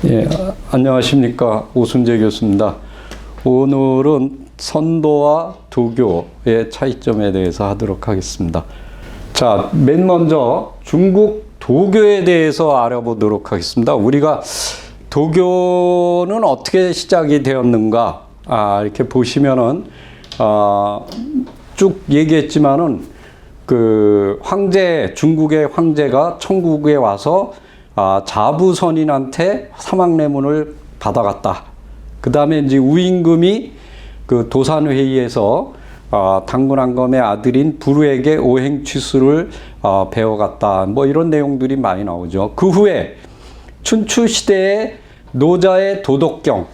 예, 안녕하십니까. 오순재 교수입니다. 오늘은 선도와 도교의 차이점에 대해서 하도록 하겠습니다. 자, 맨 먼저 중국 도교에 대해서 알아보도록 하겠습니다. 우리가 도교는 어떻게 시작이 되었는가, 이렇게 보시면은, 쭉 얘기했지만은, 중국의 황제가 천국에 와서, 자부선인한테 사막례문을 받아갔다. 그 다음에 이제 우임금이 그 도산회의에서, 당군왕검의 아들인 부르에게 오행취수를, 배워갔다. 뭐 이런 내용들이 많이 나오죠. 그 후에, 춘추시대의 노자의 도덕경.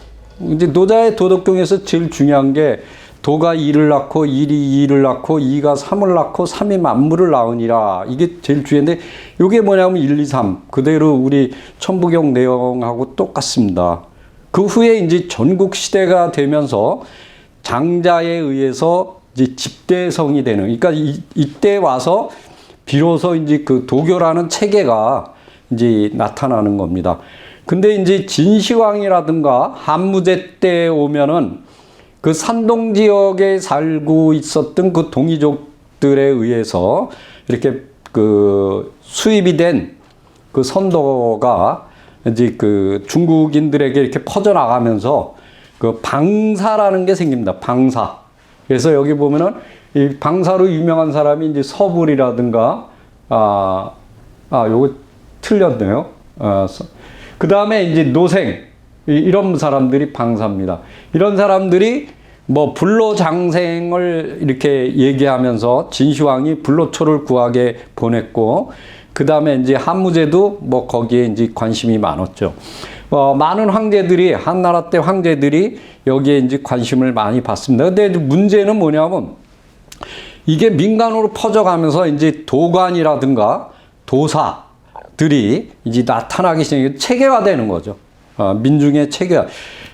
이제 노자의 도덕경에서 제일 중요한 게 도가 2를 낳고 1이 2를 낳고 2가 3을 낳고 3이 만물을 낳으니라. 이게 제일 중요한데 이게 뭐냐면 1, 2, 3. 그대로 우리 천부경 내용하고 똑같습니다. 그 후에 이제 전국 시대가 되면서 장자에 의해서 이제 집대성이 되는. 그러니까 이때 와서 비로소 이제 그 도교라는 체계가 이제 나타나는 겁니다. 근데 이제 진시황이라든가 한무제 때 오면은 그 산동 지역에 살고 있었던 그 동이족들에 의해서 이렇게 그 수입이 된 그 선도가 이제 그 중국인들에게 이렇게 퍼져나가면서 그 방사라는 게 생깁니다. 방사. 그래서 여기 보면은 이 방사로 유명한 사람이 이제 서불이라든가, 요거 틀렸네요. 그 다음에 이제 노생, 이런 사람들이 방사입니다. 이런 사람들이 뭐 불로장생을 이렇게 얘기하면서 진시황이 불로초를 구하게 보냈고, 그 다음에 이제 한무제도 뭐 거기에 이제 관심이 많았죠. 많은 황제들이, 한나라 때 황제들이 여기에 이제 관심을 많이 받습니다. 근데 문제는 뭐냐면 이게 민간으로 퍼져가면서 이제 도관이라든가 도사들이 이제 나타나기 시작해 체계화되는 거죠. 민중의 체계화.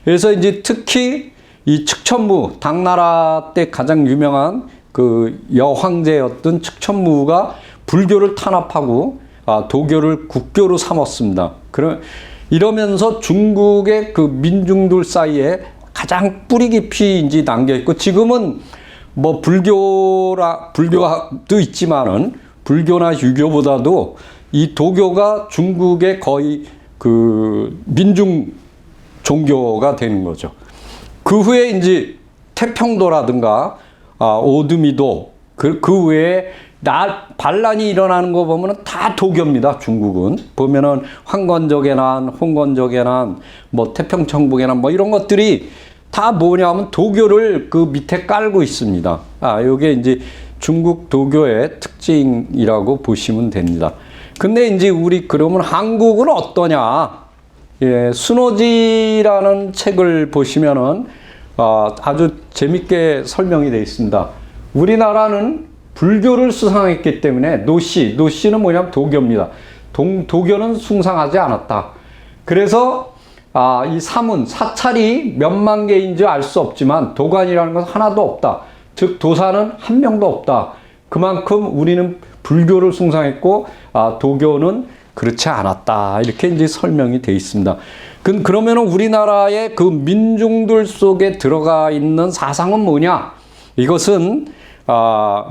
그래서 이제 특히 이 측천무, 당나라 때 가장 유명한 그 여황제였던 측천무가 불교를 탄압하고 도교를 국교로 삼았습니다. 이러면서 중국의 그 민중들 사이에 가장 뿌리 깊이 이제 남겨 있고, 지금은 뭐 불교도 있지만은 불교나 유교보다도 이 도교가 중국의 거의 그 민중 종교가 되는 거죠. 그 후에 이제 태평도라든가 오두미도 그 외에 반란이 일어나는 거 보면은 다 도교입니다. 중국은 보면은 황건적의 난, 홍건적의 난, 뭐 태평천국의 난, 뭐 이런 것들이 다 뭐냐면 도교를 그 밑에 깔고 있습니다. 요게 이제 중국 도교의 특징이라고 보시면 됩니다. 근데 이제 우리 그러면 한국은 어떠냐? 예, 순오지라는 책을 보시면은 아주 재밌게 설명이 되어 있습니다. 우리나라는 불교를 수상했기 때문에 노씨는 뭐냐면 도교입니다. 도교는 숭상하지 않았다. 그래서 이 사찰이 몇만 개인지 알 수 없지만 도관이라는 것은 하나도 없다. 즉 도사는 한 명도 없다. 그만큼 우리는 불교를 숭상했고 도교는 그렇지 않았다. 이렇게 이제 설명이 되어 있습니다. 그러면 우리나라의 그 민중들 속에 들어가 있는 사상은 뭐냐? 이것은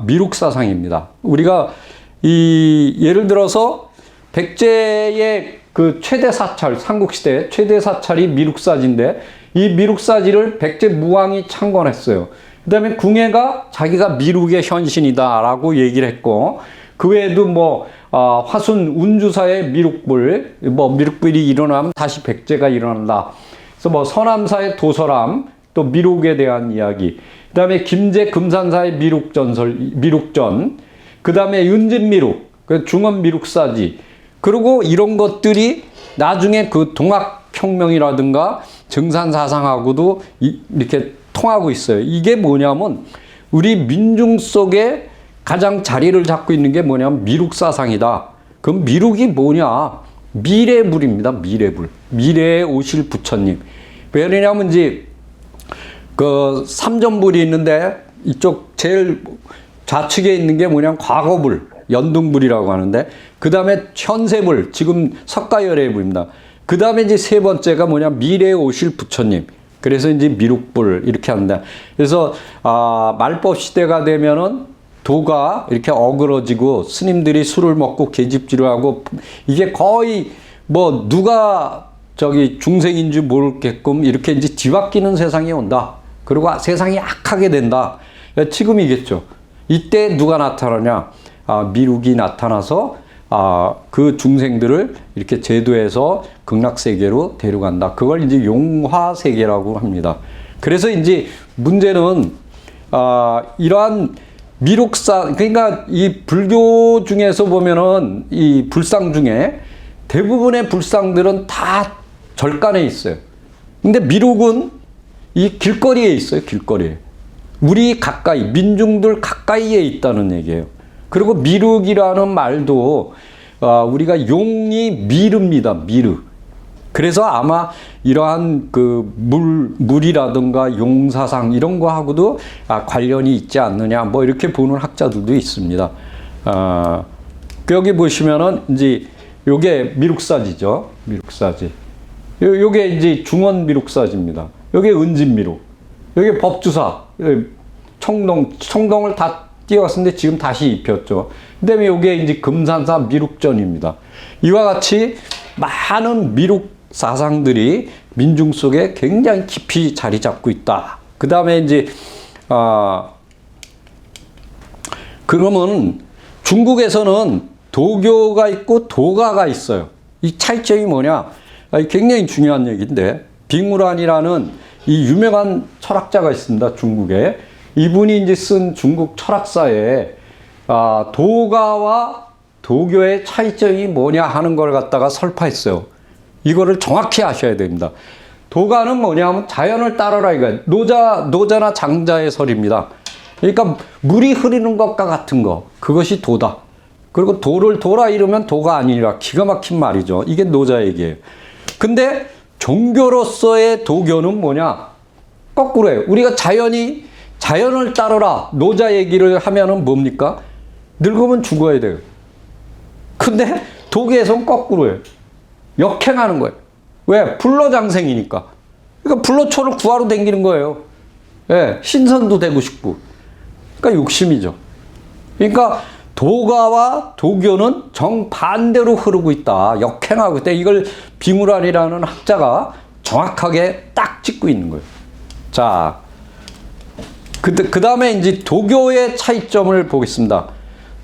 미륵사상입니다. 우리가 예를 들어서 백제의 그 최대 사찰, 삼국시대 최대 사찰이 미륵사지인데 이 미륵사지를 백제 무왕이 창건했어요. 그 다음에 궁예가 자기가 미륵의 현신이다라고 얘기를 했고, 그 외에도 뭐 화순 운주사의 미륵불, 미륵불이 일어나면 다시 백제가 일어난다. 그래서 뭐 서남사의 도서람, 또 미륵에 대한 이야기. 그 다음에 김제 금산사의 미륵전. 그 다음에 윤진미륵, 중원미륵사지. 그리고 이런 것들이 나중에 그 동학혁명이라든가 정산사상하고도 이렇게 통하고 있어요. 이게 뭐냐면 우리 민중 속에 가장 자리를 잡고 있는 게 뭐냐면 미륵사상이다. 그럼 미륵이 뭐냐? 미래불입니다. 미래불. 미래에 오실 부처님. 왜냐하면 이제 삼전불이 있는데 이쪽 제일 좌측에 있는 게 뭐냐면 과거불. 연등불이라고 하는데, 그 다음에 현세물, 지금 석가열애의 불입니다. 그 다음에 이제 세 번째가 뭐냐, 미래에 오실 부처님. 그래서 이제 미륵불 이렇게 한다. 그래서 말법 시대가 되면은 도가 이렇게 어그러지고 스님들이 술을 먹고 계집질을 하고, 이게 거의 뭐 누가 저기 중생인 줄 모르게끔 이렇게 이제 뒤바뀌는 세상이 온다. 그리고 세상이 악하게 된다. 지금이겠죠. 이때 누가 나타나냐? 미륵이 나타나서 그 중생들을 이렇게 제도해서 극락세계로 데려간다. 그걸 이제 용화세계라고 합니다. 그래서 이제 문제는 이러한 미륵사, 그러니까 이 불교 중에서 보면은 이 불상 중에 대부분의 불상들은 다 절간에 있어요. 근데 미륵은 이 길거리에 있어요. 길거리에. 우리 가까이, 민중들 가까이에 있다는 얘기예요. 그리고 미륵이라는 말도 우리가 용이 미르입니다. 미르. 그래서 아마 이러한 그 물이라든가 용사상 이런 거하고도 관련이 있지 않느냐, 뭐 이렇게 보는 학자들도 있습니다. 여기 보시면은 이제 요게 미륵사지죠. 미륵사지. 요게 이제 중원 미륵사지입니다. 요게 은진미륵. 요게 법주사. 청동을 다 띄어갔는데 지금 다시 입혔죠. 그 다음에 요게 이제 금산사 미륵전입니다. 이와 같이 많은 미륵 사상들이 민중 속에 굉장히 깊이 자리 잡고 있다. 그 다음에 이제, 그러면 중국에서는 도교가 있고 도가가 있어요. 이 차이점이 뭐냐? 굉장히 중요한 얘기인데, 빙우란이라는 이 유명한 철학자가 있습니다. 중국에. 이분이 이제 쓴 중국 철학사에 도가와 도교의 차이점이 뭐냐 하는 걸 갖다가 설파했어요. 이거를 정확히 아셔야 됩니다. 도가는 뭐냐 하면 자연을 따르라 이거예요. 노자나 장자의 설입니다. 그러니까 물이 흐르는 것과 같은 거, 그것이 도다. 그리고 도를 도라 이러면 도가 아니라, 기가 막힌 말이죠. 이게 노자 얘기예요. 근데 종교로서의 도교는 뭐냐? 거꾸로 해요. 우리가 자연을 따르라 노자 얘기를 하면은 뭡니까? 늙으면 죽어야 돼요. 근데 도교에서는 거꾸로 해요. 역행하는 거예요. 왜? 불로장생이니까. 그러니까 불로초를 구하러 다니는 거예요. 예, 신선도 되고 싶고. 그러니까 욕심이죠. 그러니까 도가와 도교는 정반대로 흐르고 있다. 역행하고 있다. 이걸 빙우란이라는 학자가 정확하게 딱 짚고 있는 거예요. 자, 그 다음에 이제 도교의 차이점을 보겠습니다.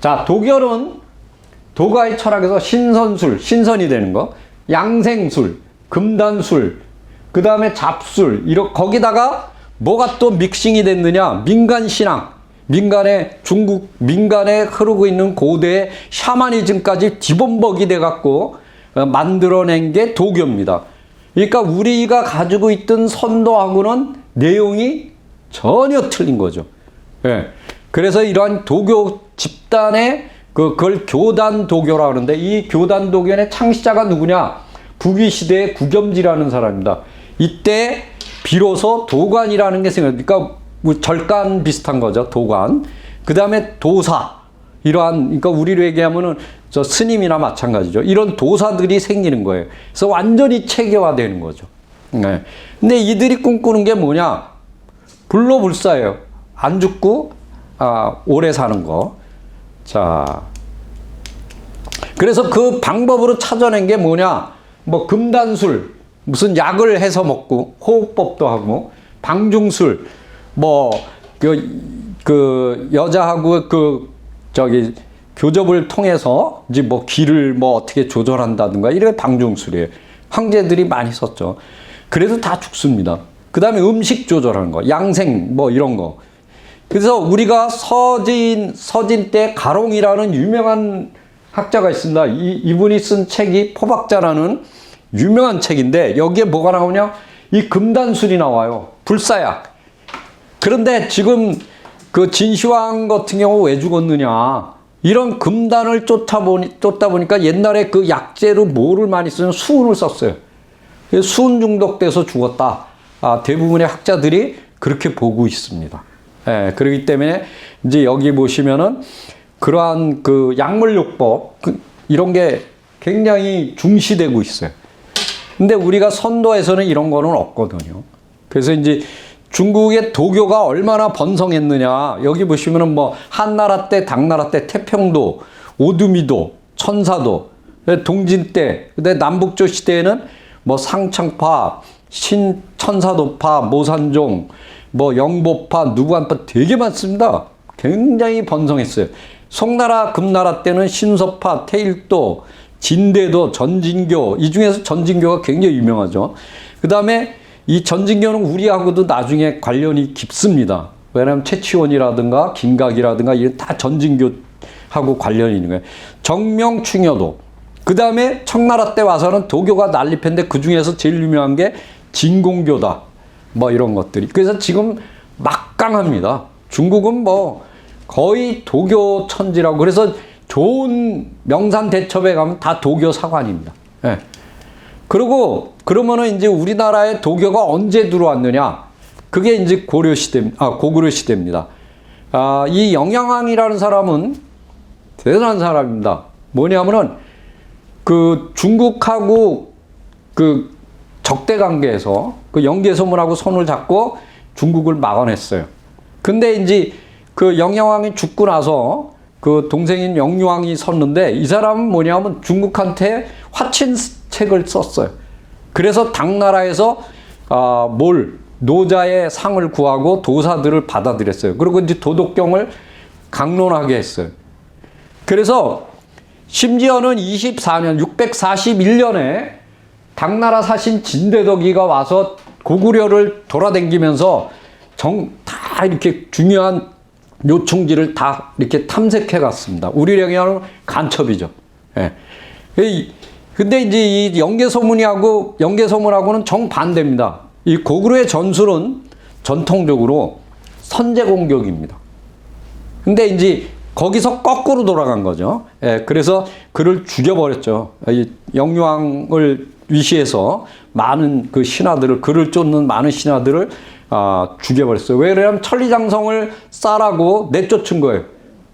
자, 도교는 도가의 철학에서 신선술, 신선이 되는 거, 양생술, 금단술, 그 다음에 잡술, 거기다가 뭐가 또 믹싱이 됐느냐? 민간신앙. 중국 민간에 흐르고 있는 고대의 샤머니즘까지 뒤범벅이 돼갖고 만들어낸 게 도교입니다. 그러니까 우리가 가지고 있던 선도하고는 내용이 전혀 틀린 거죠. 예. 그래서 이러한 도교 집단의 그걸 교단 도교라고 하는데, 이 교단 도교의 창시자가 누구냐? 부귀시대의 구겸지라는 사람입니다. 이때 비로소 도관이라는 게 생깁니다. 그러니까 절간 비슷한 거죠. 도관. 그 다음에 도사. 그러니까 우리로 얘기하면은 저 스님이나 마찬가지죠. 이런 도사들이 생기는 거예요. 그래서 완전히 체계화되는 거죠. 네. 근데 이들이 꿈꾸는 게 뭐냐? 불로불사예요. 안 죽고, 오래 사는 거. 자. 그래서 그 방법으로 찾아낸 게 뭐냐? 뭐, 금단술, 무슨 약을 해서 먹고, 호흡법도 하고, 방중술, 뭐, 여자하고 교접을 통해서 이제 뭐 기를 뭐 어떻게 조절한다든가, 이런 방중술이에요. 황제들이 많이 썼죠. 그래도 다 죽습니다. 그 다음에 음식 조절하는 거, 양생, 뭐 이런 거. 그래서 우리가 서진 때 가롱이라는 유명한 학자가 있습니다. 이분이 쓴 책이 포박자라는 유명한 책인데, 여기에 뭐가 나오냐? 이 금단술이 나와요. 불사약. 그런데 지금 그 진시황 같은 경우 왜 죽었느냐? 이런 금단을 쫓다 보니까 옛날에 그 약재로 뭐를 많이 쓰는 수은을 썼어요. 수은 중독돼서 죽었다. 대부분의 학자들이 그렇게 보고 있습니다. 예, 그렇기 때문에 이제 여기 보시면은 그러한 그 약물요법 이런 게 굉장히 중시되고 있어요. 근데 우리가 선도에서는 이런 거는 없거든요. 그래서 이제 중국의 도교가 얼마나 번성했느냐. 여기 보시면은 뭐 한나라 때, 당나라 때 태평도, 오두미도, 천사도, 동진 때, 근데 남북조 시대에는 뭐 상창파, 신천사도파, 모산종, 뭐 영보파, 누구한파 되게 많습니다. 굉장히 번성했어요. 송나라, 금나라 때는 신서파, 태일도, 진대도, 전진교, 이 중에서 전진교가 굉장히 유명하죠. 그 다음에 이 전진교는 우리하고도 나중에 관련이 깊습니다. 왜냐하면 최치원이라든가 김각이라든가 이게 다 전진교하고 관련이 있는 거예요. 정명충여도. 그 다음에 청나라 때 와서는 도교가 난립했는데 그 중에서 제일 유명한 게 진공교다. 뭐 이런 것들이. 그래서 지금 막강합니다. 중국은 뭐 거의 도교 천지라고. 그래서 좋은 명산대첩에 가면 다 도교 사관입니다. 예. 그리고 그러면은 이제 우리나라에 도교가 언제 들어왔느냐? 그게 이제 고구려 시대입니다. 이 영양왕이라는 사람은 대단한 사람입니다. 뭐냐면은 그 중국하고 그 적대 관계에서 그 영계소문하고 손을 잡고 중국을 막아냈어요. 근데 이제 그 영양왕이 죽고 나서 그 동생인 영유왕이 섰는데 이 사람은 뭐냐면 중국한테 화친책을 썼어요. 그래서 당나라에서 노자의 상을 구하고 도사들을 받아들였어요. 그리고 이제 도덕경을 강론하게 했어요. 그래서 심지어는 24년, 641년에 당나라 사신 진대덕이가 와서 고구려를 돌아다니면서 다 이렇게 중요한 요충지를 다 이렇게 탐색해 갔습니다. 우리 영향은 간첩이죠. 예. 근데 이제 이 영계소문하고는 정반대입니다. 이 고구려의 전술은 전통적으로 선제 공격입니다. 근데 이제 거기서 거꾸로 돌아간 거죠. 예. 그래서 그를 죽여버렸죠. 이 영유왕을 위시해서 많은 그 신하들을, 그를 쫓는 많은 신하들을 죽여버렸어요. 왜냐하면 천리장성을 쌓으라고 내쫓은 거예요.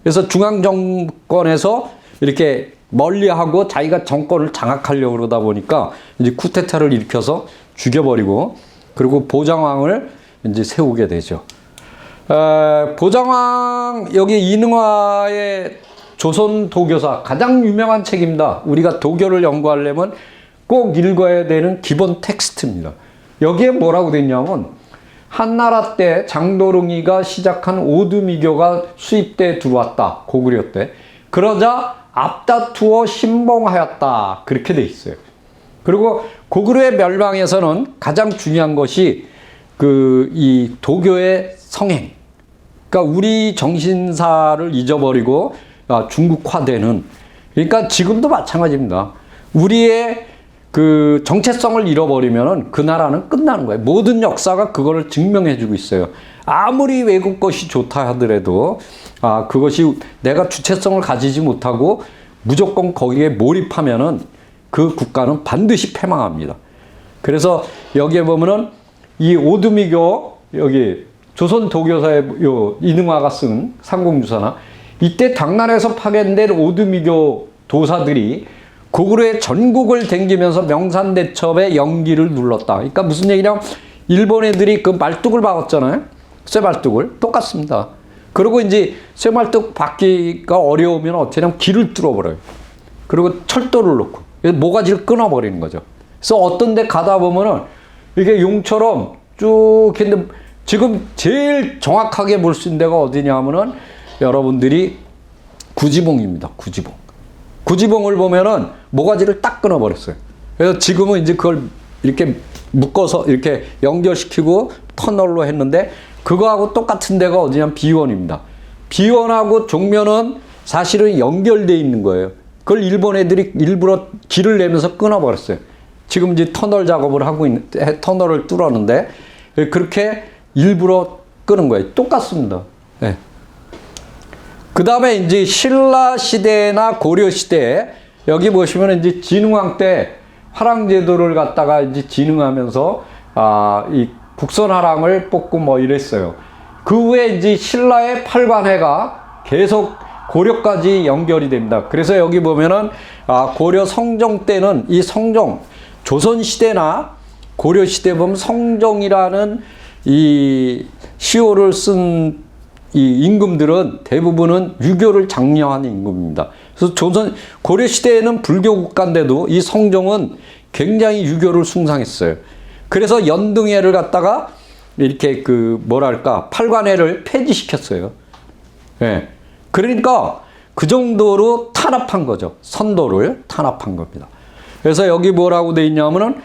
그래서 중앙정권에서 이렇게 멀리하고 자기가 정권을 장악하려고 그러다 보니까 이제 쿠데타를 일으켜서 죽여버리고 그리고 보장왕을 이제 세우게 되죠. 보장왕, 여기 이능화의 조선 도교사 가장 유명한 책입니다. 우리가 도교를 연구하려면 꼭 읽어야 되는 기본 텍스트입니다. 여기에 뭐라고 돼 있냐면 한나라 때 장도릉이가 시작한 오두미교가 수입돼 들어왔다. 고구려 때. 그러자 앞다투어 신봉하였다. 그렇게 돼 있어요. 그리고 고구려의 멸망에서는 가장 중요한 것이 이 도교의 성행. 그러니까 우리 정신사를 잊어버리고 중국화되는. 그러니까 지금도 마찬가지입니다. 우리의 그 정체성을 잃어버리면은 그 나라는 끝나는 거예요. 모든 역사가 그거를 증명해주고 있어요. 아무리 외국 것이 좋다 하더라도 그것이 내가 주체성을 가지지 못하고 무조건 거기에 몰입하면은 그 국가는 반드시 패망합니다. 그래서 여기에 보면은 이 오두미교, 여기 조선 도교사의 이능화가 쓴 상공주사나 이때 당나라에서 파견된 오두미교 도사들이 고구려의 전국을 댕기면서 명산대첩의 영기를 눌렀다. 그러니까 무슨 얘기냐면 일본 애들이 그 말뚝을 박았잖아요. 쇠말뚝을. 똑같습니다. 그리고 이제 쇠말뚝 박기가 어려우면 어떻게 하냐면 길을 뚫어버려요. 그리고 철도를 놓고 모가지를 끊어버리는 거죠. 그래서 어떤 데 가다 보면은 이게 용처럼 쭉 했는데 지금 제일 정확하게 볼 수 있는 데가 어디냐 하면은 여러분들이 구지봉입니다. 구지봉. 구지봉을 보면은 모가지를 딱 끊어버렸어요. 그래서 지금은 이제 그걸 이렇게 묶어서 이렇게 연결시키고 터널로 했는데 그거하고 똑같은 데가 어디냐면 비원입니다. 비원하고 종면은 사실은 연결되어 있는 거예요. 그걸 일본 애들이 일부러 길을 내면서 끊어버렸어요. 지금 이제 터널 작업을 하고 터널을 뚫었는데 그렇게 일부러 끄는 거예요. 똑같습니다. 네. 그 다음에 이제 신라 시대나 고려 시대에 여기 보시면 이제 진흥왕 때 화랑제도를 갖다가 이제 진흥하면서 이 국선화랑을 뽑고 뭐 이랬어요. 그 후에 이제 신라의 팔관회가 계속 고려까지 연결이 됩니다. 그래서 여기 보면은 고려 성종 때는 이 성종, 조선시대나 고려시대 보면 성종이라는 이 시호를 쓴 이 임금들은 대부분은 유교를 장려한 임금입니다. 그래서 고려시대에는 불교 국가인데도 이 성종은 굉장히 유교를 숭상했어요. 그래서 연등회를 갖다가 이렇게 팔관회를 폐지시켰어요. 예. 그러니까 그 정도로 탄압한 거죠. 선도를 탄압한 겁니다. 그래서 여기 뭐라고 돼 있냐면은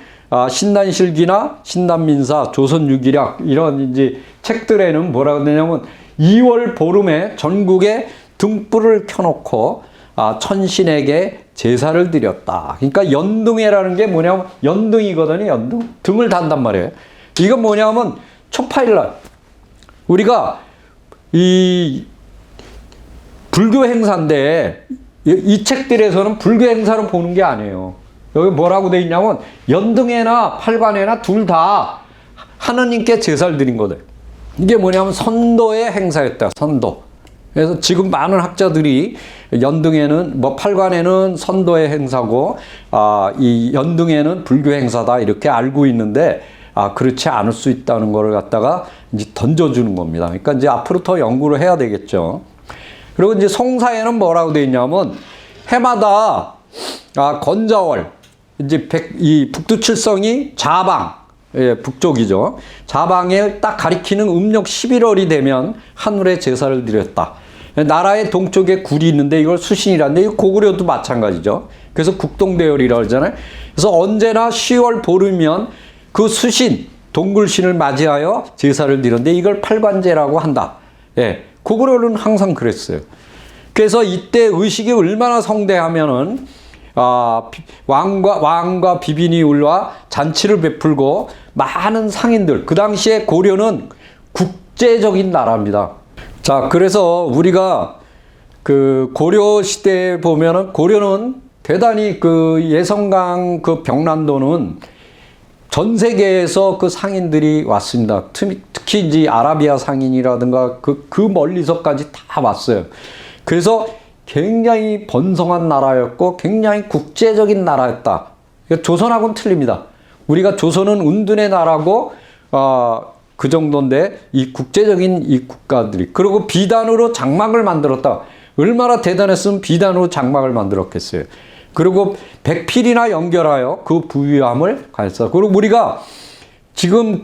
신단실기나 신단민사, 조선유기략 이런 이제 책들에는 뭐라고 되냐면 2월 보름에 전국에 등불을 켜놓고 천신에게 제사를 드렸다. 그러니까 연등회라는 게 뭐냐면 연등이거든요. 연등. 등을 단단 말이에요. 이건 뭐냐면 초파일날 우리가 이 불교 행사인데 이 책들에서는 불교 행사를 보는 게 아니에요. 여기 뭐라고 돼 있냐면 연등회나 팔관회나 둘 다 하느님께 제사를 드린 거다. 이게 뭐냐면 선도의 행사였다. 선도. 그래서 지금 많은 학자들이 연등회는 팔관회는 선도의 행사고 이 연등회는 불교 행사다 이렇게 알고 있는데 그렇지 않을 수 있다는 걸 갖다가 이제 던져주는 겁니다. 그러니까 이제 앞으로 더 연구를 해야 되겠죠. 그리고 이제 송사에는 뭐라고 되어 있냐면 해마다 건자월 이제 이 북두칠성이 자방, 예, 북쪽이죠. 자방에 딱 가리키는 음력 11월이 되면 하늘에 제사를 드렸다. 나라의 동쪽에 굴이 있는데 이걸 수신이라는데 이거 고구려도 마찬가지죠. 그래서 국동대열이라고 하잖아요. 그래서 언제나 10월 보름이면 그 수신, 동굴신을 맞이하여 제사를 드렸는데 이걸 팔관제라고 한다. 예, 고구려는 항상 그랬어요. 그래서 이때 의식이 얼마나 성대하면은 왕과 비빈이 올라 잔치를 베풀고 많은 상인들, 그 당시에 고려는 국제적인 나라입니다. 자, 그래서 우리가 그 고려 시대에 보면은 고려는 대단히 그 예성강 그 병란도는 전 세계에서 그 상인들이 왔습니다. 특히 이제 아라비아 상인이라든가 그 멀리서까지 다 왔어요. 그래서 굉장히 번성한 나라였고 굉장히 국제적인 나라였다. 그러니까 조선하고는 틀립니다. 우리가 조선은 은둔의 나라고 그 정도인데 이 국제적인 이 국가들이 그리고 비단으로 장막을 만들었다. 얼마나 대단했으면 비단으로 장막을 만들었겠어요. 그리고 백필이나 연결하여 그 부유함을 가졌어. 그리고 우리가 지금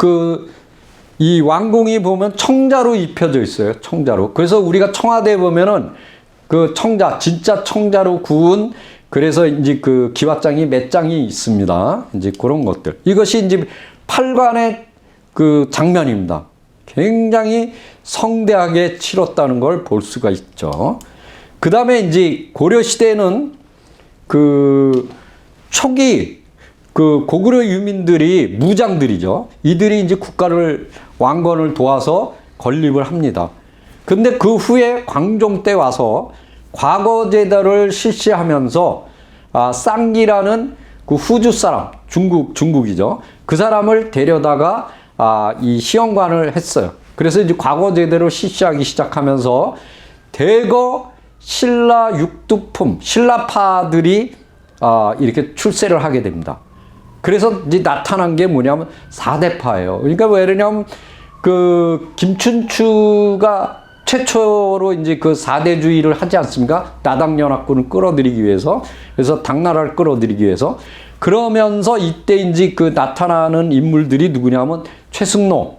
이 왕궁이 보면 청자로 입혀져 있어요. 청자로. 그래서 우리가 청와대에 보면은 그 청자, 진짜 청자로 구운 그래서 이제 그 기와장이 몇 장이 있습니다. 이제 그런 것들. 이것이 이제 팔관의 그 장면입니다. 굉장히 성대하게 치렀다는 걸 볼 수가 있죠. 그 다음에 이제 고려시대는 그 초기 그 고구려 유민들이 무장들이죠. 이들이 이제 왕건을 도와서 건립을 합니다. 근데 그 후에 광종 때 와서 과거제도를 실시하면서 쌍기라는 그 후주 사람, 중국이죠. 그 사람을 데려다가 이 시험관을 했어요. 그래서 이제 과거제도를 실시하기 시작하면서 대거 신라 육두품, 신라파들이 이렇게 출세를 하게 됩니다. 그래서 이제 나타난 게 뭐냐면 4대파예요. 그러니까 왜 그러냐면 그 김춘추가 최초로 이제 그 4대주의를 하지 않습니까? 나당연합군을 끌어들이기 위해서. 그래서 당나라를 끌어들이기 위해서. 그러면서 이때 이제 그 나타나는 인물들이 누구냐면 최승로,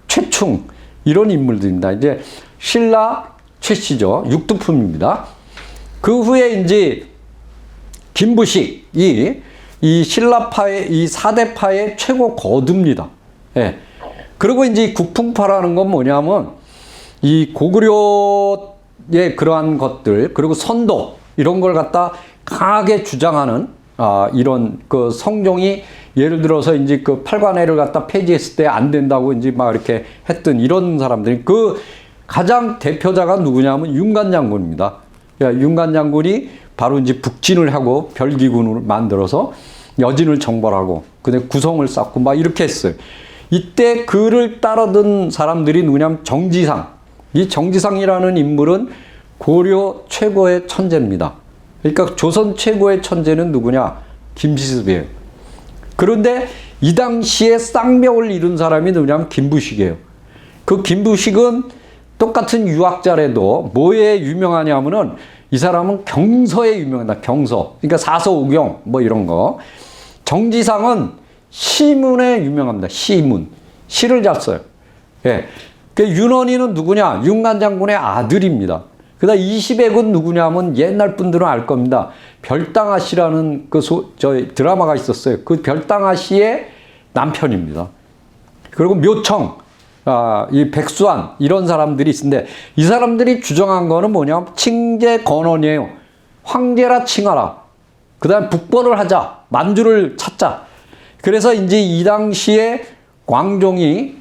최충, 이런 인물들입니다. 이제 신라 최씨죠. 육두품입니다. 그 후에 이제 김부식이 이 신라파의 이 4대파의 최고 거두입니다. 예. 그리고 이제 국풍파라는 건 뭐냐면 이 고구려의 그러한 것들, 그리고 선도, 이런 걸 갖다 강하게 주장하는, 이런 그 성종이 예를 들어서 이제 그 팔관회를 갖다 폐지했을 때 안 된다고 이제 막 이렇게 했던 이런 사람들이 그 가장 대표자가 누구냐면 윤관 장군입니다. 윤관 장군이 바로 이제 북진을 하고 별기군을 만들어서 여진을 정벌하고 그다음에 구성을 쌓고 막 이렇게 했어요. 이때 그를 따르던 사람들이 누구냐면 정지상. 이 정지상이라는 인물은 고려 최고의 천재입니다. 그러니까 조선 최고의 천재는 누구냐? 김시습이에요. 그런데 이 당시에 쌍벽을 이룬 사람이 누구냐면 김부식이에요. 그 김부식은 똑같은 유학자라도 뭐에 유명하냐면은 이 사람은 경서에 유명하다. 경서. 그러니까 사서오경 뭐 이런 거. 정지상은 시문에 유명합니다. 시문. 시를 잘 써요. 예. 그 윤원이는 누구냐? 윤관 장군의 아들입니다. 그다음 이시백은 누구냐면 옛날 분들은 알 겁니다. 별당아 씨라는 그 드라마가 있었어요. 그 별당아 씨의 남편입니다. 그리고 묘청, 이 백수한 이런 사람들이 있는데 이 사람들이 주장한 거는 뭐냐면 칭제 건원이에요. 황제라 칭하라. 그다음 북벌을 하자. 만주를 찾자. 그래서 이제 이 당시에 광종이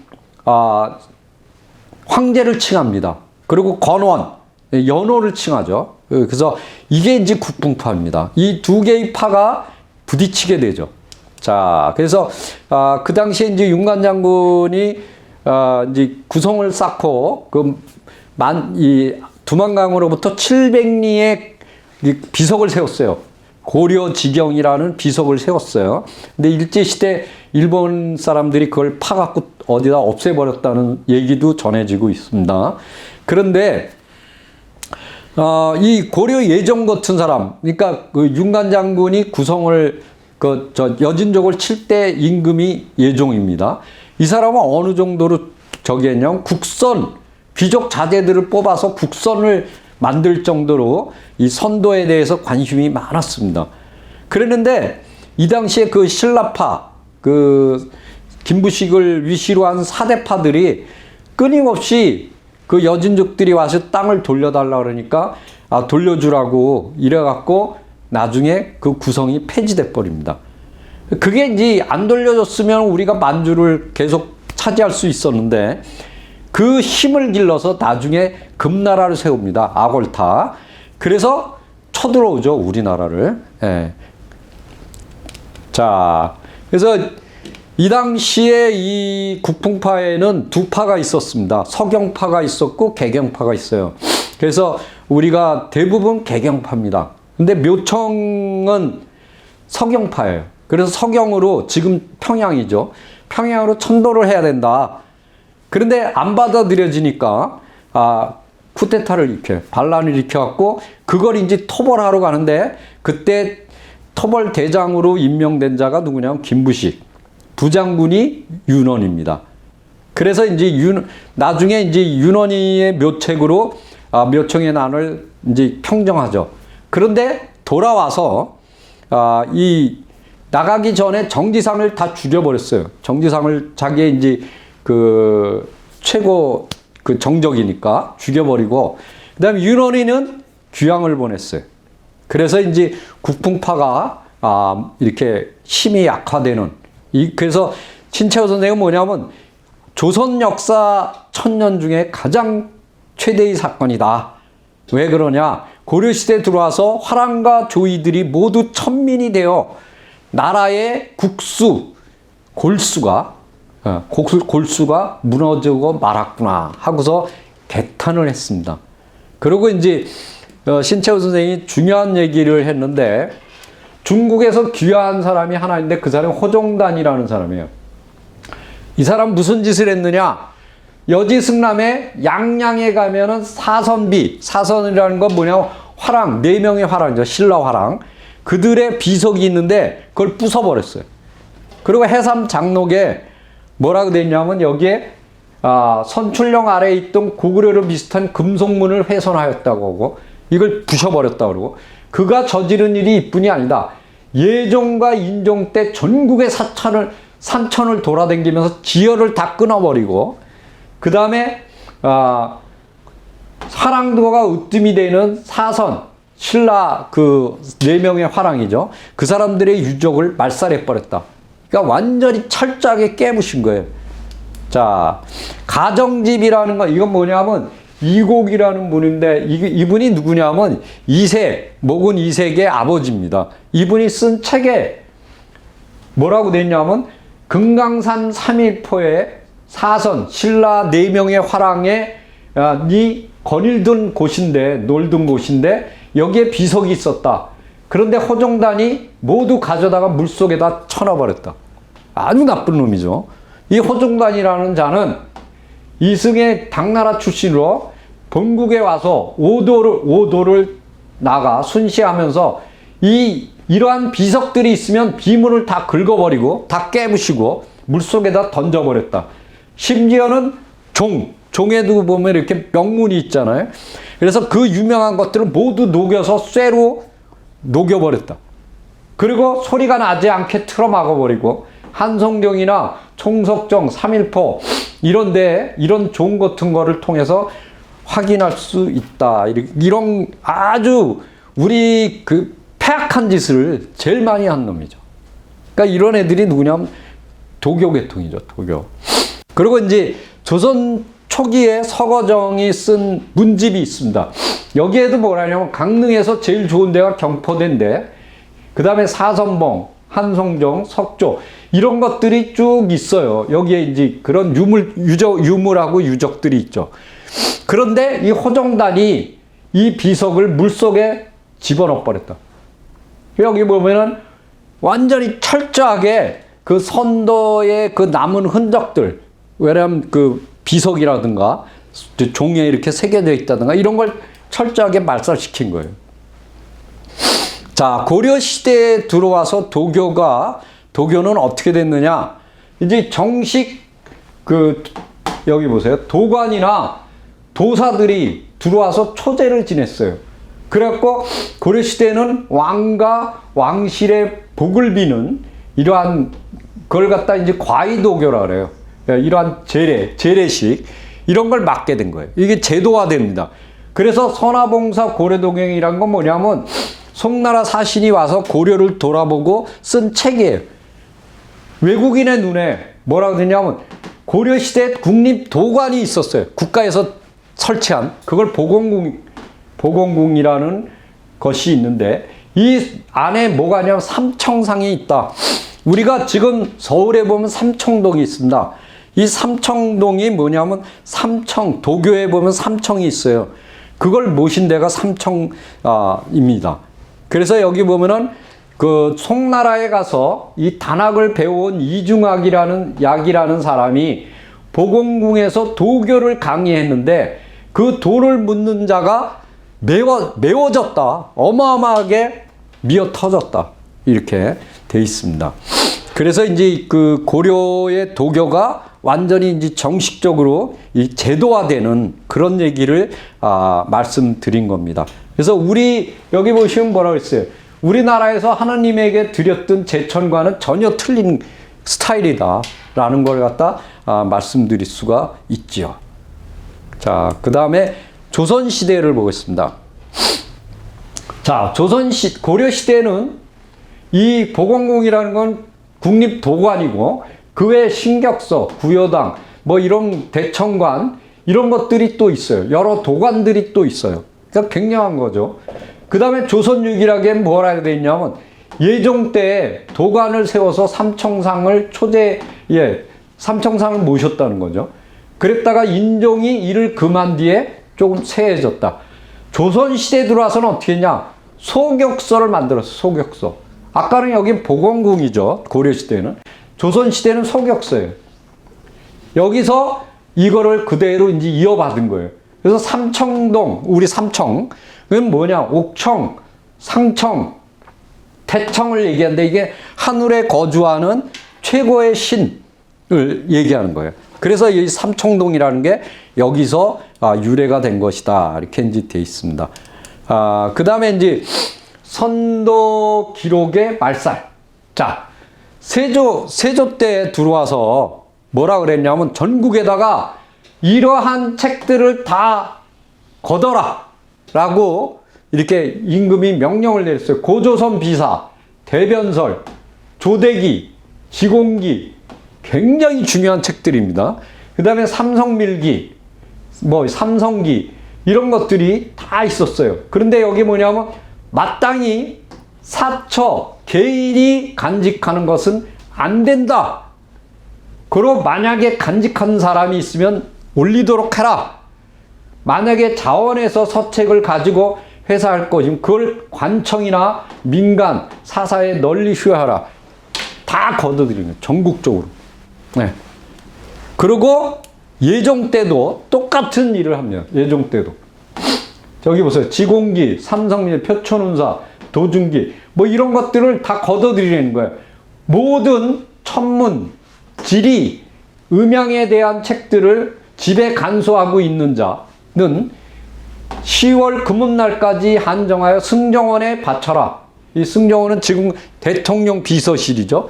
황제를 칭합니다. 그리고 건원, 연호를 칭하죠. 그래서 이게 이제 국풍파입니다. 이 두 개의 파가 부딪히게 되죠. 자, 그래서 그 당시에 이제 윤관 장군이 이제 구성을 쌓고 이 두만강으로부터 700리의 비석을 세웠어요. 고려지경이라는 비석을 세웠어요. 근데 일제시대 일본 사람들이 그걸 파갖고 어디다 없애버렸다는 얘기도 전해지고 있습니다. 그런데 이 고려 예종 같은 사람, 그러니까 그 윤관 장군이 구성을 여진족을 칠 때 임금이 예종입니다. 이 사람은 어느 정도로 저기했냐면 국선, 귀족 자제들을 뽑아서 국선을 만들 정도로 이 선도에 대해서 관심이 많았습니다. 그랬는데 이 당시에 그 신라파, 그 김부식을 위시로 한 사대파들이 끊임없이 그 여진족들이 와서 땅을 돌려달라 그러니까 돌려주라고 이래갖고 나중에 그 구성이 폐지돼 버립니다. 그게 이제 안 돌려줬으면 우리가 만주를 계속 차지할 수 있었는데 그 힘을 길러서 나중에 금나라를 세웁니다. 아골타. 그래서 쳐들어오죠, 우리나라를. 예. 자, 그래서 이 당시에 이 국풍파에는 두 파가 있었습니다. 서경파가 있었고 개경파가 있어요. 그래서 우리가 대부분 개경파입니다. 근데 묘청은 서경파예요. 그래서 서경으로 지금 평양이죠. 평양으로 천도를 해야 된다. 그런데 안 받아들여지니까 쿠데타를 일으켜요. 반란을 일으켜갖고 그걸 이제 토벌하러 가는데 그때 토벌 대장으로 임명된 자가 누구냐면 김부식. 부장군이 윤원입니다. 그래서 이제 나중에 이제 윤원이의 묘책으로 묘청의 난을 이제 평정하죠. 그런데 돌아와서 이 나가기 전에 정지상을 다 죽여버렸어요. 정지상을 자기의 이제 그 최고 그 정적이니까 죽여버리고 그다음에 윤원이는 귀양을 보냈어요. 그래서 이제 국풍파가 이렇게 힘이 약화되는 그래서 신채호 선생은 뭐냐면 조선 역사 1000년 중에 가장 최대의 사건이다. 왜 그러냐? 고려시대에 들어와서 화랑과 조이들이 모두 천민이 되어 나라의 골수가 무너지고 말았구나 하고서 개탄을 했습니다. 그리고 이제 신채호 선생이 중요한 얘기를 했는데 중국에서 귀화한 사람이 하나 있는데 그 사람이 호종단이라는 사람이에요. 이 사람 무슨 짓을 했느냐? 여지승남에 양양에 가면은 사선이라는 건 뭐냐면 화랑, 4명의 화랑이죠. 신라 화랑. 그들의 비석이 있는데 그걸 부숴버렸어요. 그리고 해삼 장록에 뭐라고 돼 있냐면 여기에 선출령 아래에 있던 고구려로 비슷한 금속문을 훼손하였다고 하고 이걸 부셔버렸다고 그러고 그가 저지른 일이 이뿐이 아니다. 예종과 인종 때 전국의 산천을 돌아다니면서 지혈을 다 끊어버리고 그 다음에 화랑도가 으뜸이 되는 사선 신라 그 4명의 화랑이죠. 그 사람들의 유족을 말살해버렸다. 그러니까 완전히 철저하게 깨부신 거예요. 자, 가정집이라는 건 이건 뭐냐면 이곡이라는 분인데 이분이 누구냐면 목은 2세의 아버지입니다. 이분이 쓴 책에 뭐라고 돼 있냐면 금강산 3일포의 사선 신라 4명의 화랑이 거닐던 곳인데, 놀던 곳인데 여기에 비석이 있었다. 그런데 호종단이 모두 가져다가 물속에다 쳐넣어버렸다. 아주 나쁜 놈이죠. 이 호종단이라는 자는 이승의 당나라 출신으로 본국에 와서 오도를 나가 순시하면서 이러한 비석들이 있으면 비문을 다 긁어버리고 다 깨부시고 물속에다 던져버렸다. 심지어는 종에도 보면 이렇게 명문이 있잖아요. 그래서 그 유명한 것들을 모두 녹여서 쇠로 녹여버렸다. 그리고 소리가 나지 않게 틀어막아버리고 한성종이나 총석정, 삼일포 이런데 이런 종 같은 거를 통해서 확인할 수 있다. 이런 아주 우리 그 폐악한 짓을 제일 많이 한 놈이죠. 그러니까 이런 애들이 누구냐면 도교 계통이죠. 도교. 그리고 이제 조선 초기에 서거정이 쓴 문집이 있습니다. 여기에도 뭐라냐면 강릉에서 제일 좋은 데가 경포대인데 그 다음에 사선봉, 한송정, 석조 이런 것들이 쭉 있어요. 여기에 이제 그런 유물하고 유적들이 있죠. 그런데 이 호종단이 이 비석을 물속에 집어넣어 버렸다. 여기 보면은 완전히 철저하게 그 선도의 그 남은 흔적들, 왜냐하면 그 비석이라든가 종에 이렇게 새겨져 있다든가 이런 걸 철저하게 말살시킨 거예요. 자, 고려 시대에 들어와서 도교는 어떻게 됐느냐? 이제 정식 여기 보세요. 도관이나 도사들이 들어와서 초제를 지냈어요. 그래갖고 고려 시대에는 왕과 왕실의 복을 비는 이러한 걸 갖다 이제 과의도교라 그래요. 이러한 제례식 이런 걸 맡게 된 거예요. 이게 제도화됩니다. 그래서 선화봉사 고려도경이란 건 뭐냐면 송나라 사신이 와서 고려를 돌아보고 쓴 책이에요. 외국인의 눈에 뭐라고 되냐면 고려시대 국립도관이 있었어요. 국가에서 설치한 그걸 보건궁이라는 것이 있는데 이 안에 뭐가 있냐면 삼청상이 있다. 우리가 지금 서울에 보면 삼청동이 있습니다. 이 삼청동이 뭐냐면 도교에 보면 삼청이 있어요. 그걸 모신 데가 삼청입니다. 그래서 여기 보면은 그 송나라에 가서 이 단학을 배워온 이중학이라는 사람이 보건궁에서 도교를 강의했는데 그 도를 묻는 자가 매워졌다. 어마어마하게 미어 터졌다. 이렇게 돼 있습니다. 그래서 이제 그 고려의 도교가 완전히 이제 정식적으로 이 제도화되는 그런 얘기를 말씀드린 겁니다. 그래서 여기 보시면 뭐라고 했어요? 우리나라에서 하나님에게 드렸던 제천과는 전혀 틀린 스타일이다라는 걸 갖다 말씀드릴 수가 있죠. 자, 그 다음에 조선시대를 보겠습니다. 자, 고려시대는 이 보건궁이라는 건 국립도관이고 그 외에 신격서, 구여당, 뭐 이런 대청관 이런 것들이 또 있어요. 여러 도관들이 또 있어요. 그러니까 굉장한 거죠. 그 다음에 조선유기라기에 뭐라 해야 되냐면 예종 때 도관을 세워서 삼청상을 삼청상을 모셨다는 거죠. 그랬다가 인종이 이를 금한 뒤에 조금 세해졌다. 조선시대에 들어와서는 어떻게 했냐? 소격서를 만들었어. 소격서. 아까는 여기 보건궁이죠. 고려시대는. 조선시대는 소격서예요. 여기서 이거를 그대로 이제 이어받은 거예요. 그래서 삼청동, 우리 삼청, 그건 뭐냐? 옥청, 상청, 태청을 얘기하는데 이게 하늘에 거주하는 최고의 신을 얘기하는 거예요. 그래서 이 삼청동이라는 게 여기서 유래가 된 것이다. 이렇게 이제 돼 있습니다. 그 다음에 이제 선도 기록의 말살. 자, 세조 때 들어와서 뭐라 그랬냐면 전국에다가 이러한 책들을 다 거둬라 라고 이렇게 임금이 명령을 내렸어요. 고조선 비사, 대변설, 조대기, 지공기 굉장히 중요한 책들입니다. 그 다음에 삼성밀기, 삼성기 이런 것들이 다 있었어요. 그런데 여기 뭐냐면 마땅히 사처, 개인이 간직하는 것은 안 된다. 그리고 만약에 간직하는 사람이 있으면 올리도록 해라. 만약에 자원에서 서책을 가지고 회사할 것이면 그걸 관청이나 민간, 사사에 널리 수여하라. 다 걷어들이는 거예요. 전국적으로. 네. 그리고 예종 때도 똑같은 일을 합니다. 예종 때도. 저기 보세요. 지공기, 삼성민, 표천운사, 도중기 뭐 이런 것들을 다 걷어들이는 거예요. 모든 천문, 지리, 음양에 대한 책들을 집에 간수하고 있는 자는 10월 금음날까지 한정하여 승정원에 바쳐라. 이 승정원은 지금 대통령 비서실이죠.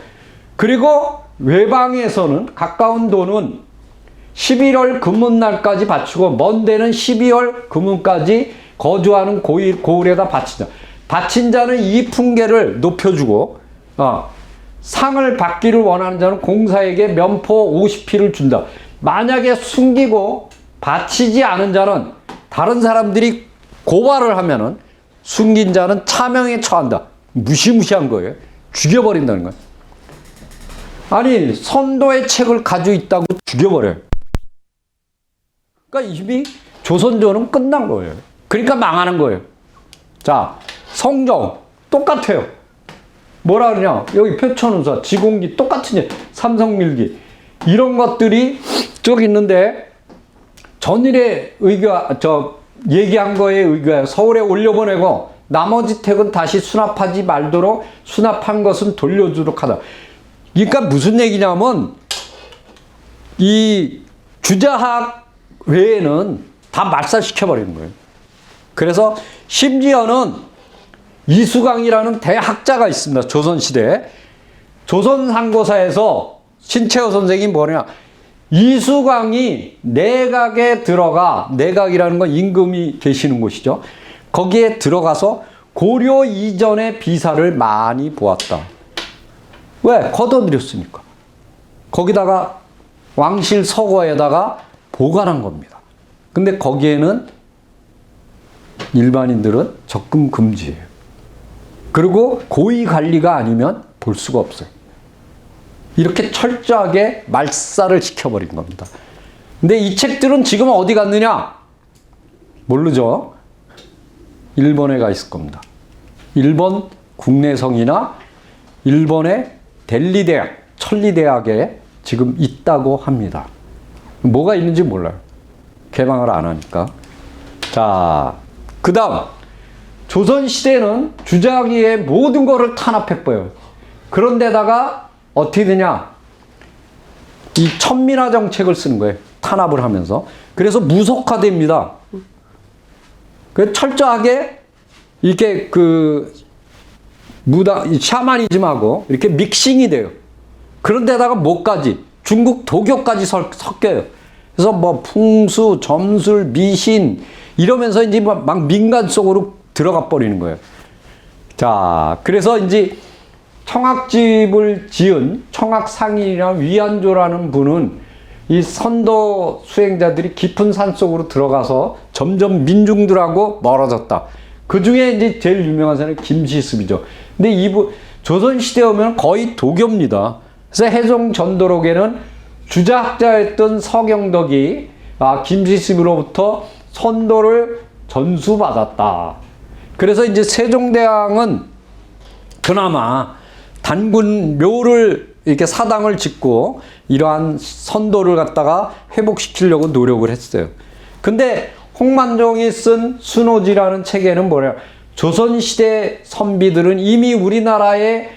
그리고 외방에서는 가까운 도는 11월 금음날까지 바치고 먼 데는 12월 금음까지 거주하는 고을에다 바치자. 바친 자는 이 풍계를 높여주고 상을 받기를 원하는 자는 공사에게 면포 50피를 준다. 만약에 숨기고 바치지 않은 자는 다른 사람들이 고발을 하면은 숨긴 자는 차명에 처한다. 무시무시한 거예요. 죽여버린다는 거예요. 아니 선도의 책을 가지고 있다고 죽여버려요. 그러니까 이미 조선조는 끝난 거예요. 그러니까 망하는 거예요. 자, 성정 똑같아요. 뭐라 그러냐? 여기 표천운사, 지공기 똑같은 일, 삼성밀기 이런 것들이 쭉 있는데 전일에 얘기한 거에 의거하여 서울에 올려보내고 나머지 택은 다시 수납하지 말도록 수납한 것은 돌려주도록 하다. 그러니까 무슨 얘기냐면 이 주자학 외에는 다 말살시켜버리는 거예요. 그래서 심지어는 이수강이라는 대학자가 있습니다. 조선시대에. 조선상고사에서 신채호 선생이 뭐냐. 이수강이 내각에 들어가, 내각이라는 건 임금이 계시는 곳이죠. 거기에 들어가서 고려 이전의 비사를 많이 보았다. 왜? 걷어들였으니까. 거기다가 왕실 서거에다가 보관한 겁니다. 근데 거기에는 일반인들은 접근 금지예요. 그리고 고위 관리가 아니면 볼 수가 없어요. 이렇게 철저하게 말살을 시켜버린 겁니다. 근데 이 책들은 지금 어디 갔느냐? 모르죠. 일본에 가 있을 겁니다. 일본 국내성이나 일본의 델리대학, 천리대학에 지금 있다고 합니다. 뭐가 있는지 몰라요. 개방을 안 하니까. 자, 그 다음 조선시대는 주자기의 모든 거를 탄압해버려요. 그런데다가 어떻게 되냐? 이 천민화 정책을 쓰는 거예요. 탄압을 하면서. 그래서 무속화됩니다. 그 철저하게 이렇게 샤머니즘하고 이렇게 믹싱이 돼요. 그런데다가 뭐까지? 중국 도교까지 섞여요. 그래서 뭐 풍수, 점술, 미신 이러면서 이제 막 민간 속으로 들어가 버리는 거예요. 자, 그래서 이제 청학집을 지은 청학상인이나 위안조라는 분은 이 선도 수행자들이 깊은 산 속으로 들어가서 점점 민중들하고 멀어졌다. 그 중에 이제 제일 유명한 사람이 김시습이죠. 근데 이분 조선시대에 오면 거의 도교입니다. 그래서 해종 전도록에는 주자학자였던 서경덕이 김시습으로부터 선도를 전수받았다. 그래서 이제 세종대왕은 그나마 단군 묘를 이렇게 사당을 짓고 이러한 선도를 갖다가 회복시키려고 노력을 했어요. 근데 홍만종이 쓴 순호지라는 책에는 뭐냐? 조선시대 선비들은 이미 우리나라의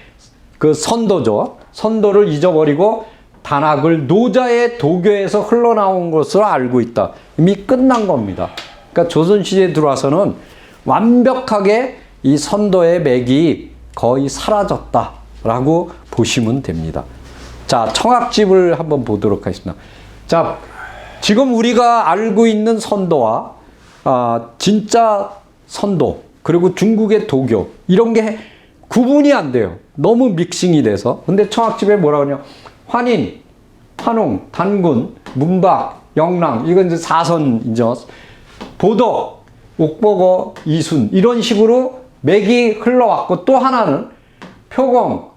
그 선도죠. 선도를 잊어버리고 단학을 노자의 도교에서 흘러나온 것으로 알고 있다. 이미 끝난 겁니다. 그러니까 조선시대에 들어와서는 완벽하게 이 선도의 맥이 거의 사라졌다라고 보시면 됩니다. 자, 청학집을 한번 보도록 하겠습니다. 자, 지금 우리가 알고 있는 선도와 진짜 선도 그리고 중국의 도교 이런 게 구분이 안 돼요. 너무 믹싱이 돼서. 근데 청학집에 뭐라 그러냐? 환인, 환웅, 단군, 문박, 영랑 이건 이제 사선이죠. 보덕, 옥보거, 이순 이런 식으로 맥이 흘러왔고 또 하나는 표공,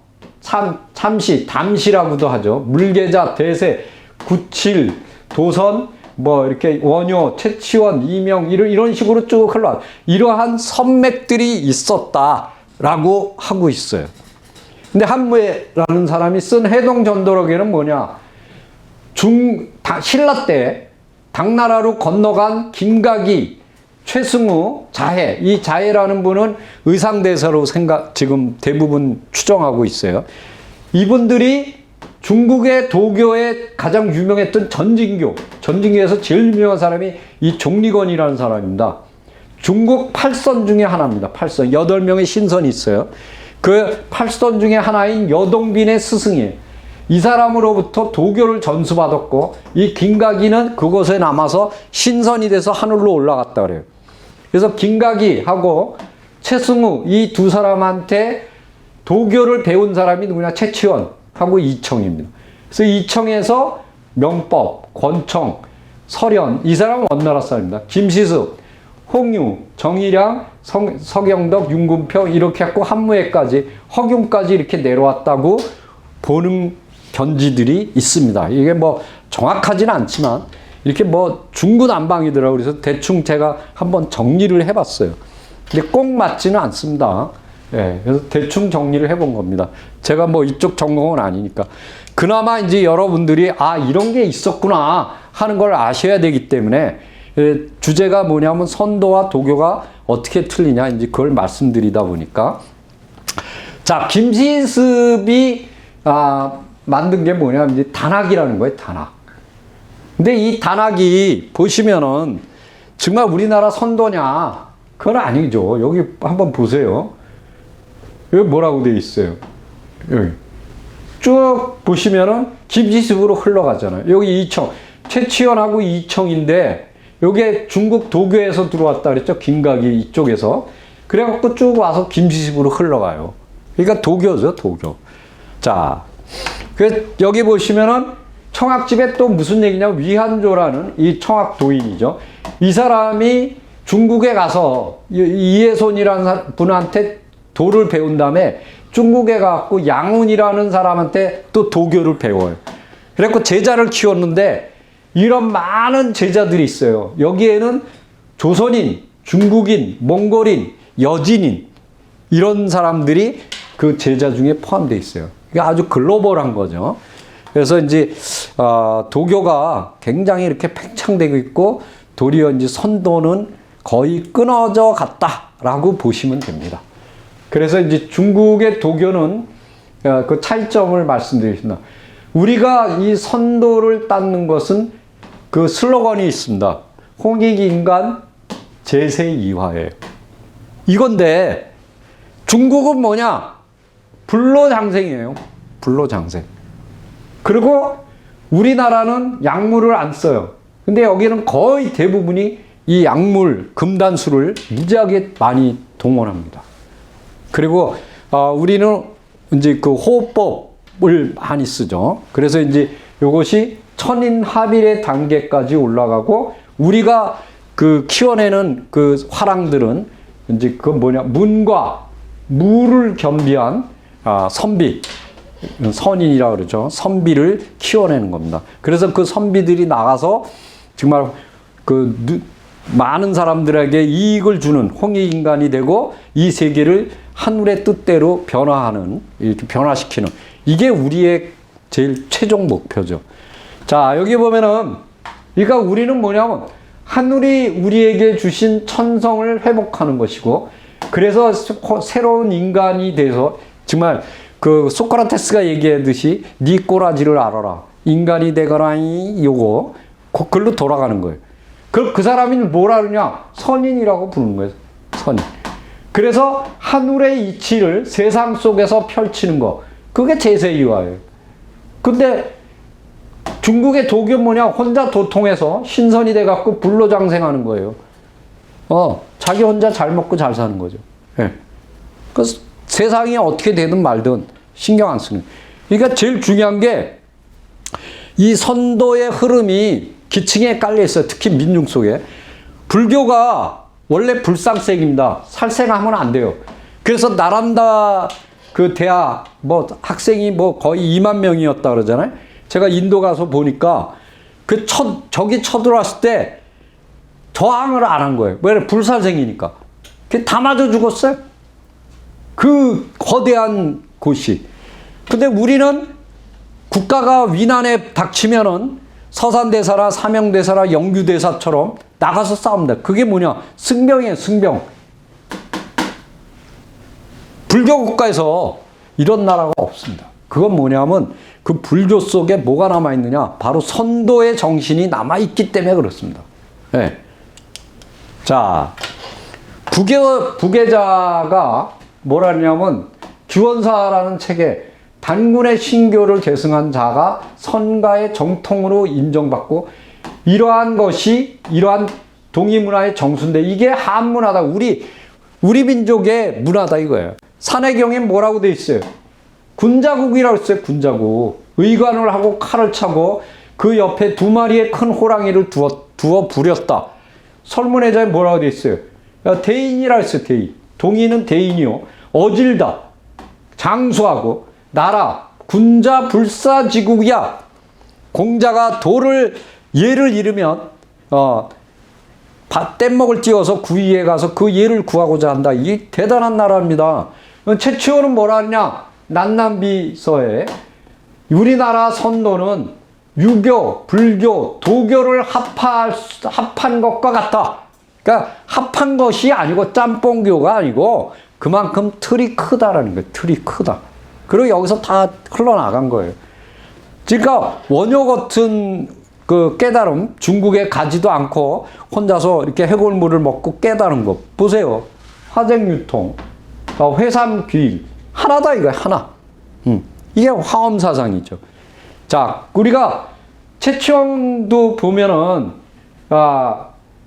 참시, 담시라고도 하죠. 물계자, 대세, 구칠, 도선, 뭐 이렇게 원효, 최치원, 이명 이런 식으로 쭉 흘러 이러한 선맥들이 있었다라고 하고 있어요. 근데 한무회라는 사람이 쓴 해동전도록에는 뭐냐? 신라 때 당나라로 건너간 김각이, 최승우, 자해, 이 자해라는 분은 의상대사로 지금 대부분 추정하고 있어요. 이분들이 중국의 도교에 가장 유명했던 전진교에서 제일 유명한 사람이 이 종리건이라는 사람입니다. 중국 8선 중에 하나입니다. 8선. 8명의 신선이 있어요. 그 8선 중에 하나인 여동빈의 스승이에요. 이 사람으로부터 도교를 전수받았고, 이 김각이는 그곳에 남아서 신선이 돼서 하늘로 올라갔다 그래요. 그래서 김각이하고 최승우 이 두 사람한테 도교를 배운 사람이 누구냐? 최치원하고 이청입니다. 그래서 이청에서 명법, 권청, 설현, 이 사람은 원나라 사람입니다. 김시습, 홍유, 정일양, 서경덕, 윤금표 이렇게 했고 한무회까지, 허균까지 이렇게 내려왔다고 보는 견지들이 있습니다. 이게 뭐 정확하지는 않지만 이렇게 뭐 중구난방이더라고요. 그래서 대충 제가 한번 정리를 해봤어요. 근데 꼭 맞지는 않습니다. 예, 그래서 대충 정리를 해본 겁니다. 제가 뭐 이쪽 전공은 아니니까. 그나마 이제 여러분들이 이런 게 있었구나 하는 걸 아셔야 되기 때문에, 주제가 뭐냐면 선도와 도교가 어떻게 틀리냐 이제 그걸 말씀드리다 보니까. 자, 김시습이 만든 게 뭐냐면 이제 단학이라는 거예요. 단학. 근데 이 단학이 보시면은 정말 우리나라 선도냐? 그건 아니죠. 여기 한번 보세요. 여기 뭐라고 돼 있어요? 여기 쭉 보시면은 김시습으로 흘러가잖아요. 여기 이청, 최치원하고 이청인데 여기에 중국 도교에서 들어왔다 그랬죠. 김각이 이쪽에서. 그래갖고 쭉 와서 김시습으로 흘러가요. 그러니까 도교죠, 도교. 자, 그 여기 보시면은 청학집에 또 무슨 얘기냐면 위한조라는 이 청학 도인이죠. 이 사람이 중국에 가서 이해손이라는 분한테 도를 배운 다음에 중국에 가고 양운이라는 사람한테 또 도교를 배워요. 그래서 제자를 키웠는데 이런 많은 제자들이 있어요. 여기에는 조선인, 중국인, 몽골인, 여진인 이런 사람들이 그 제자 중에 포함되어 있어요. 이게 아주 글로벌한 거죠. 그래서 이제 도교가 굉장히 이렇게 팽창되고 있고 도리어 이제 선도는 거의 끊어져 갔다라고 보시면 됩니다. 그래서 이제 중국의 도교는 그 차이점을 말씀드리겠습니다. 우리가 이 선도를 따는 것은 그 슬로건이 있습니다. 홍익인간 제세이화예요. 이건데 중국은 뭐냐? 불로장생이에요. 불로장생. 그리고 우리나라는 약물을 안 써요. 근데 여기는 거의 대부분이 이 약물, 금단수를 무지하게 많이 동원합니다. 그리고 우리는 이제 그 호흡법을 많이 쓰죠. 그래서 이제 이것이 천인합일의 단계까지 올라가고 우리가 그 키워내는 그 화랑들은 이제 그 뭐냐 문과 무를 겸비한 선비, 선인이라고 그러죠. 선비를 키워내는 겁니다. 그래서 그 선비들이 나가서 정말 그 많은 사람들에게 이익을 주는 홍익인간이 되고 이 세계를 하늘의 뜻대로 변화하는, 이렇게 변화시키는, 이게 우리의 제일 최종 목표죠. 자, 여기 보면은 그러니까 우리는 뭐냐면 하늘이 우리에게 주신 천성을 회복하는 것이고, 그래서 새로운 인간이 돼서 정말 그 소크라테스가 얘기하듯이 네 꼬라지를 알아라. 인간이 되거라 요거 글로 돌아가는 거예요. 그 사람이 뭐라 그러냐? 선인이라고 부르는 거예요. 선인. 그래서 하늘의 이치를 세상 속에서 펼치는 거. 그게 제세이화예요. 근데 중국의 도교 뭐냐? 혼자 도통해서 신선이 돼갖고 불로장생하는 거예요. 자기 혼자 잘 먹고 잘 사는 거죠. 예. 그래서 세상이 어떻게 되든 말든 신경 안 쓰는. 그러니까 제일 중요한 게 이 선도의 흐름이 기층에 깔려 있어요. 특히 민중 속에. 불교가 원래 불상색입니다. 살생하면 안 돼요. 그래서 나란다 그 대학 뭐 학생이 뭐 거의 2만 명이었다 그러잖아요. 제가 인도 가서 보니까 적이 쳐들어왔을 때 저항을 안 한 거예요. 왜? 불살생이니까. 다 맞아 죽었어요. 그 거대한 곳이. 근데 우리는 국가가 위난에 닥치면은 서산대사라 사명대사라 영규대사처럼 나가서 싸웁니다. 그게 뭐냐? 승병이에요, 승병. 불교 국가에서 이런 나라가 없습니다. 그건 뭐냐면 그 불교 속에 뭐가 남아있느냐? 바로 선도의 정신이 남아있기 때문에 그렇습니다. 네. 자, 부계자가 뭐라 하냐면 주원사라는 책에 단군의 신교를 계승한 자가 선가의 정통으로 인정받고 이러한 것이 이러한 동이문화의 정수인데 이게 한문화다. 우리 민족의 문화다 이거예요. 산해경에 뭐라고 돼 있어요? 군자국이라고 했어요. 군자국. 의관을 하고 칼을 차고 그 옆에 2마리의 큰 호랑이를 두어 부렸다. 설문회자에 뭐라고 돼 있어요? 대인이라고 했어요. 대인. 동인은 대인이요. 어질다. 장수하고 나라. 군자 불사지국이야. 공자가 예를 잃으면 뗏목을 띄워서 구이에 가서 그 예를 구하고자 한다. 이 대단한 나라입니다. 최치원은 뭐라 하냐? 난남비서에 우리나라 선도는 유교, 불교, 도교를 합한 것과 같다. 그러니까 합한 것이 아니고 짬뽕교가 아니고 그만큼 틀이 크다라는 거예요. 틀이 크다. 그리고 여기서 다 흘러나간 거예요. 그러니까 원효 같은 그 깨달음, 중국에 가지도 않고 혼자서 이렇게 해골물을 먹고 깨달은 거 보세요. 화쟁유통, 회삼귀일 하나다 이거야. 하나. 이게 화엄사상이죠. 자, 우리가 최치원도 보면은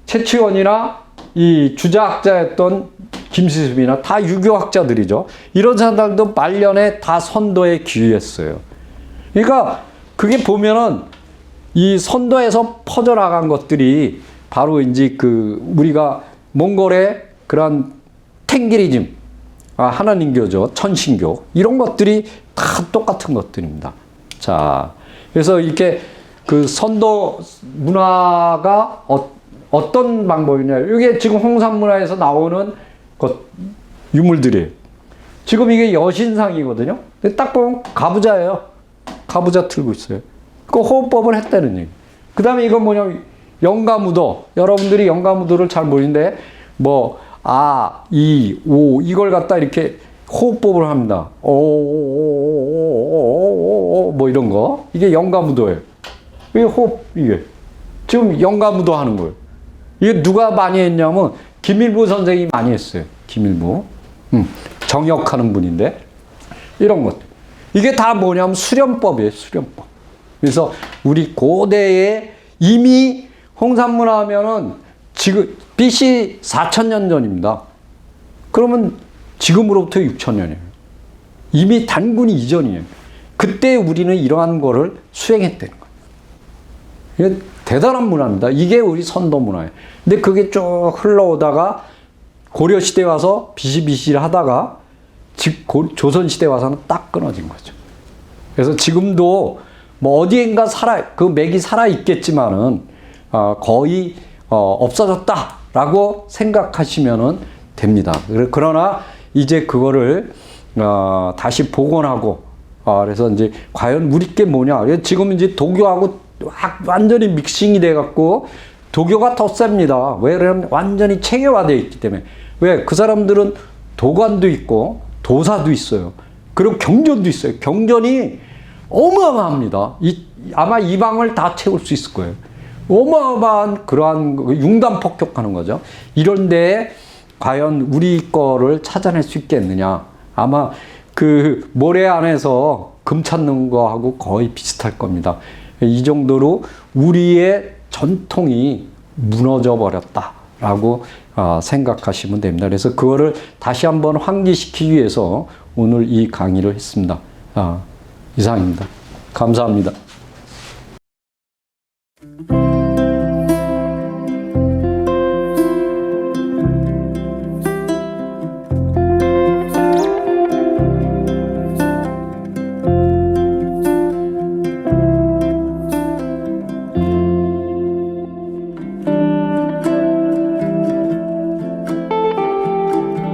최치원이나 이 주자학자였던 김시습이나 다 유교학자들이죠. 이런 사람들도 말년에 다 선도에 귀했어요. 그러니까 그게 보면은 이 선도에서 퍼져나간 것들이 바로 이제 우리가 몽골의 그런 탱기리즘, 하나님교죠. 천신교. 이런 것들이 다 똑같은 것들입니다. 자, 그래서 이렇게 그 선도 문화가 어떤 방법이냐. 이게 지금 홍산문화에서 나오는 유물들이에요. 지금 이게 여신상이거든요. 근데 딱 보면 가부자예요. 가부자 틀고 있어요. 그 호흡법을 했다는 얘기. 그 다음에 이건 뭐냐면 영가무도. 여러분들이 영가무도를 잘 모르는데 이걸 갖다 이렇게 호흡법을 합니다. 이런 거. 이게 영가무도예요. 이게 호흡, 이게. 지금 영가무도 하는 거예요. 이게 누가 많이 했냐면 김일부 선생이 많이 했어요. 김일부. 정역하는 분인데. 이런 것. 이게 다 뭐냐면 수련법이에요. 수련법. 그래서 우리 고대에 이미 홍산문화 하면은 지금 BC 4000년 전입니다. 그러면 지금으로부터 6000년이에요. 이미 단군이 이전이에요. 그때 우리는 이러한 거를 수행했다는 거예요. 이게 대단한 문화입니다. 이게 우리 선도 문화예요. 근데 그게 쭉 흘러오다가 고려시대 와서 비실비실 하다가 조선시대 와서는 딱 끊어진 거죠. 그래서 지금도 어디엔가 그 맥이 살아있겠지만은, 거의, 없어졌다라고 생각하시면은 됩니다. 그러나 이제 그거를, 다시 복원하고, 그래서 이제 과연 우리 게 뭐냐. 지금 이제 도교하고 완전히 믹싱이 돼갖고, 도교가 더 셉니다. 왜 그러면 완전히 체계화되어 있기 때문에. 왜? 그 사람들은 도관도 있고, 도사도 있어요. 그리고 경전도 있어요. 경전이 어마어마합니다. 아마 이 방을 다 채울 수 있을 거예요. 어마어마한 그러한 융단 폭격하는 거죠. 이런데 과연 우리 거를 찾아낼 수 있겠느냐. 아마 그 모래 안에서 금 찾는 거하고 거의 비슷할 겁니다. 이 정도로 우리의 전통이 무너져 버렸다라고 생각하시면 됩니다. 그래서 그거를 다시 한번 환기시키기 위해서 오늘 이 강의를 했습니다. 이상입니다. 감사합니다.